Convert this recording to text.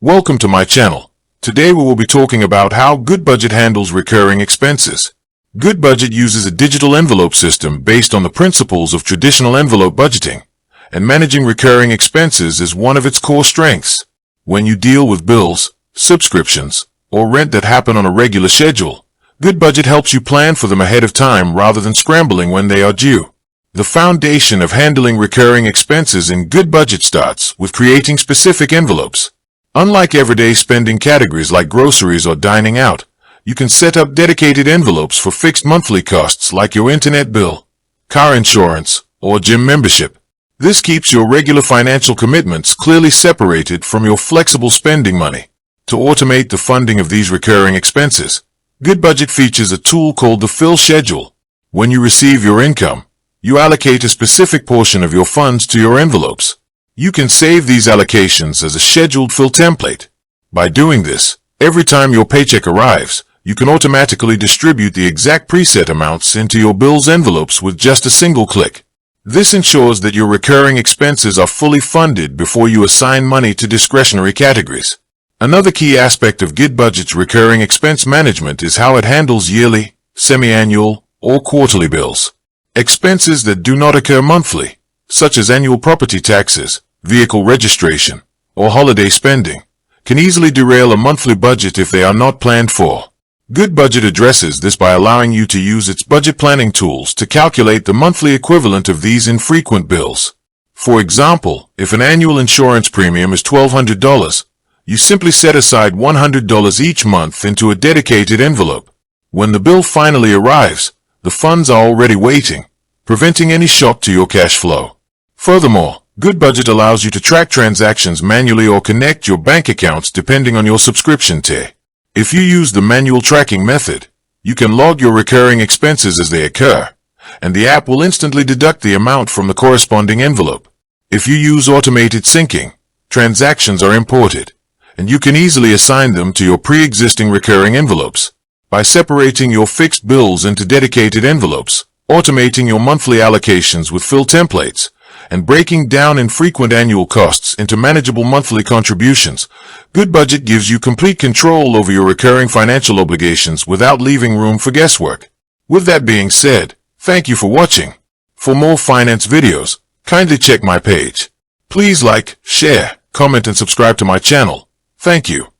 Welcome to my channel. Today we will be talking about how Goodbudget handles recurring expenses. Goodbudget uses a digital envelope system based on the principles of traditional envelope budgeting, and managing recurring expenses is one of its core strengths. When you deal with bills, subscriptions, or rent that happen on a regular schedule, Goodbudget helps you plan for them ahead of time rather than scrambling when they are due. The foundation of handling recurring expenses in Goodbudget starts with creating specific envelopes. Unlike everyday spending categories like groceries or dining out, you can set up dedicated envelopes for fixed monthly costs like your internet bill, car insurance, or gym membership. This keeps your regular financial commitments clearly separated from your flexible spending money. To automate the funding of these recurring expenses, Goodbudget features a tool called the Fill Schedule. When you receive your income, you allocate a specific portion of your funds to your envelopes. You can save these allocations as a scheduled fill template. By doing this, every time your paycheck arrives, you can automatically distribute the exact preset amounts into your bill's envelopes with just a single click. This ensures that your recurring expenses are fully funded before you assign money to discretionary categories. Another key aspect of Goodbudget's recurring expense management is how it handles yearly, semi-annual, or quarterly bills. Expenses that do not occur monthly, such as annual property taxes, vehicle registration, or holiday spending, can easily derail a monthly budget if they are not planned for. Goodbudget addresses this by allowing you to use its budget planning tools to calculate the monthly equivalent of these infrequent bills. For example, if an annual insurance premium is $1,200, you simply set aside $100 each month into a dedicated envelope. When the bill finally arrives, the funds are already waiting, preventing any shock to your cash flow. Furthermore, Goodbudget allows you to track transactions manually or connect your bank accounts depending on your subscription tier. If you use the manual tracking method, you can log your recurring expenses as they occur, and the app will instantly deduct the amount from the corresponding envelope. If you use automated syncing, transactions are imported, and you can easily assign them to your pre-existing recurring envelopes. By separating your fixed bills into dedicated envelopes, automating your monthly allocations with fill templates, and breaking down infrequent annual costs into manageable monthly contributions, Goodbudget gives you complete control over your recurring financial obligations without leaving room for guesswork. With that being said, thank you for watching. For more finance videos, kindly check my page. Please like, share, comment, and subscribe to my channel. Thank you.